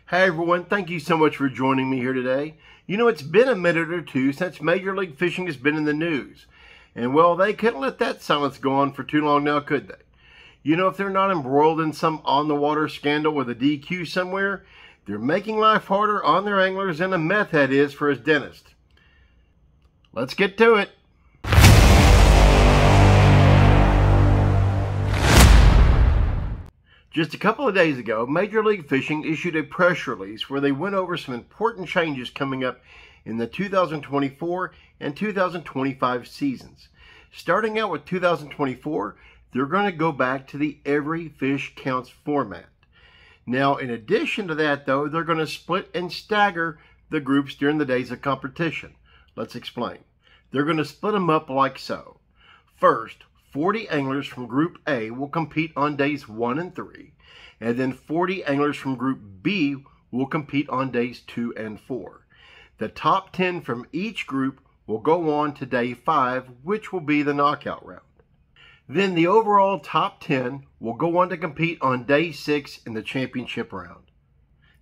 Hey everyone, thank you so much for joining me here today. You know, it's been a minute or two since Major League Fishing has been in the news. And well, they couldn't let that silence go on for too long now, could they? You know, if they're not embroiled in some on-the-water scandal with a DQ somewhere, they're making life harder on their anglers than a meth head is for his dentist. Let's get to it. Just a couple of days ago, Major League Fishing issued a press release where they went over some important changes coming up in the 2024 and 2025 seasons. Starting out with 2024, they're going to go back to the every fish counts format. Now, in addition to that, though, they're going to split and stagger the groups during the days of competition. Let's explain. They're going to split them up like so. First, 40 anglers from Group A will compete on days 1 and 3, and then 40 anglers from Group B will compete on days 2 and 4. The top 10 from each group will go on to day 5, which will be the knockout round. Then the overall top 10 will go on to compete on day 6 in the championship round.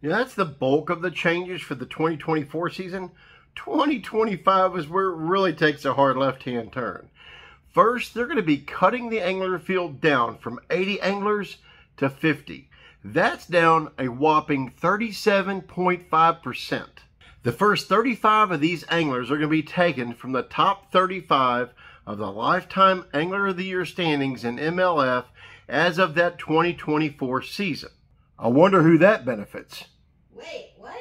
Now that's the bulk of the changes for the 2024 season. 2025 is where it really takes a hard left-hand turn. First, they're going to be cutting the angler field down from 80 anglers to 50. That's down a whopping 37.5%. The first 35 of these anglers are going to be taken from the top 35 of the Lifetime Angler of the Year standings in MLF as of that 2024 season. I wonder who that benefits. Wait, what?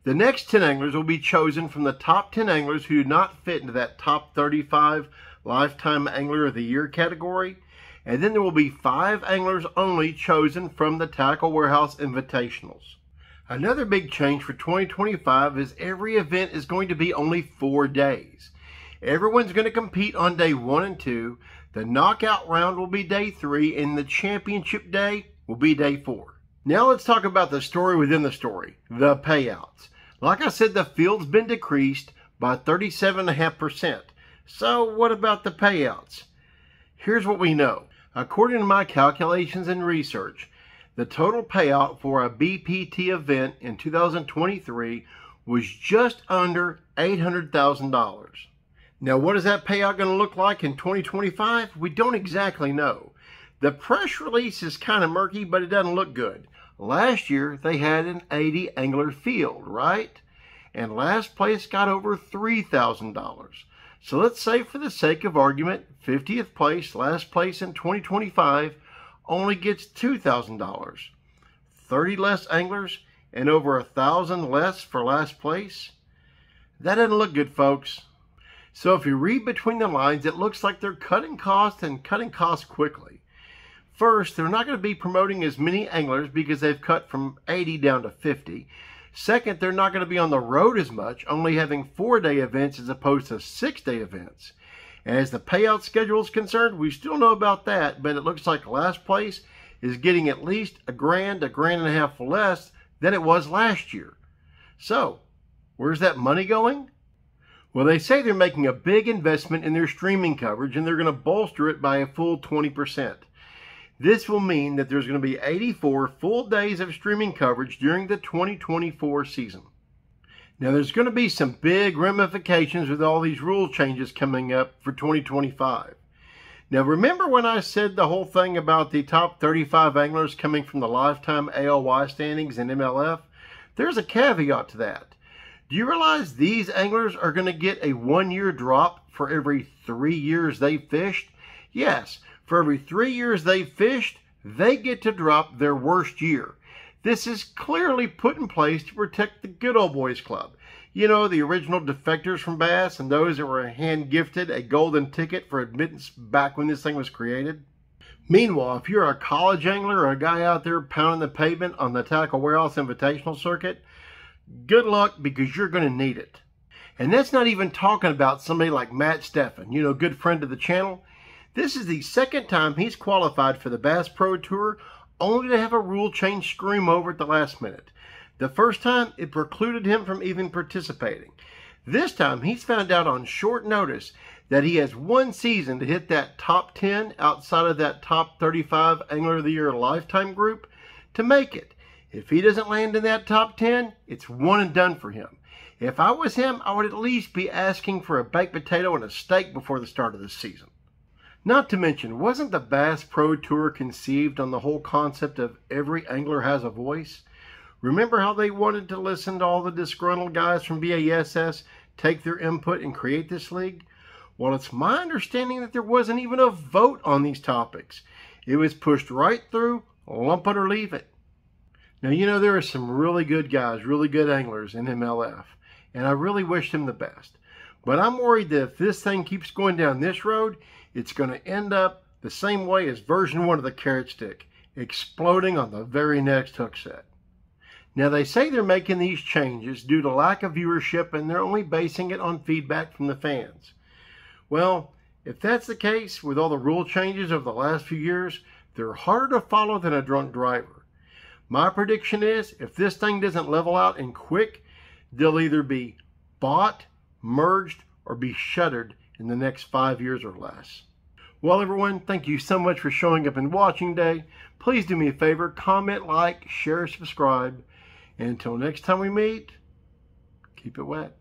The next 10 anglers will be chosen from the top 10 anglers who do not fit into that top 35 Lifetime Angler of the Year category. And then there will be 5 anglers only chosen from the Tackle Warehouse Invitationals. Another big change for 2025 is every event is going to be only 4 days. Everyone's going to compete on day 1 and 2. The knockout round will be day 3, and the championship day will be day 4. Now let's talk about the story within the story, the payouts. Like I said, the field's been decreased by 37.5%. So what about the payouts? Here's what we know. According to my calculations and research, the total payout for a BPT event in 2023 was just under $800,000. Now, what is that payout going to look like in 2025? We don't exactly know. The press release is kind of murky, but it doesn't look good. Last year, they had an 80 angler field, right? And last place got over $3,000. So let's say, for the sake of argument, 50th place, last place in 2025, only gets $2,000. 30 less anglers and over 1,000 less for last place? That doesn't look good, folks. So if you read between the lines, it looks like they're cutting costs and cutting costs quickly. First, they're not going to be promoting as many anglers because they've cut from 80 down to 50. Second, they're not going to be on the road as much, only having 4-day events as opposed to 6-day events. As the payout schedule is concerned, we still know about that, but it looks like last place is getting at least $1,000, $1,500 less than it was last year. So, where's that money going? Well, they say they're making a big investment in their streaming coverage, and they're going to bolster it by a full 20%. This will mean that there's going to be 84 full days of streaming coverage during the 2024 season. Now, there's going to be some big ramifications with all these rule changes coming up for 2025. Now, remember when I said the whole thing about the top 35 anglers coming from the Lifetime ALY standings in MLF? There's a caveat to that. Do you realize these anglers are going to get a 1-year drop for every 3 years they fished? Yes. For every 3 years they've fished, they get to drop their worst year. This is clearly put in place to protect the good old boys club. You know, the original defectors from bass and those that were hand-gifted a golden ticket for admittance back when this thing was created. Meanwhile, if you're a college angler or a guy out there pounding the pavement on the Tackle Warehouse Invitational Circuit, good luck, because you're going to need it. And that's not even talking about somebody like Matt Stefan, you know, good friend of the channel. This is the second time he's qualified for the Bass Pro Tour, only to have a rule change screw him over at the last minute. The first time, it precluded him from even participating. This time, he's found out on short notice that he has 1 season to hit that top 10 outside of that top 35 Angler of the Year lifetime group to make it. If he doesn't land in that top 10, it's one and done for him. If I was him, I would at least be asking for a baked potato and a steak before the start of the season. Not to mention, wasn't the Bass Pro Tour conceived on the whole concept of every angler has a voice? Remember how they wanted to listen to all the disgruntled guys from BASS, take their input and create this league? Well, it's my understanding that there wasn't even a vote on these topics. It was pushed right through, lump it or leave it. Now, you know, there are some really good guys, really good anglers in MLF, and I really wish them the best. But I'm worried that if this thing keeps going down this road, it's going to end up the same way as version 1 of the carrot stick, exploding on the very next hook set. Now, they say they're making these changes due to lack of viewership, and they're only basing it on feedback from the fans. Well, if that's the case, with all the rule changes over the last few years, they're harder to follow than a drunk driver. My prediction is, if this thing doesn't level out and quick, they'll either be bought, merged, or be shuttered in the next 5 years or less. Well, everyone, thank you so much for showing up and watching today. Please do me a favor, comment, like, share, subscribe. And until next time we meet, keep it wet.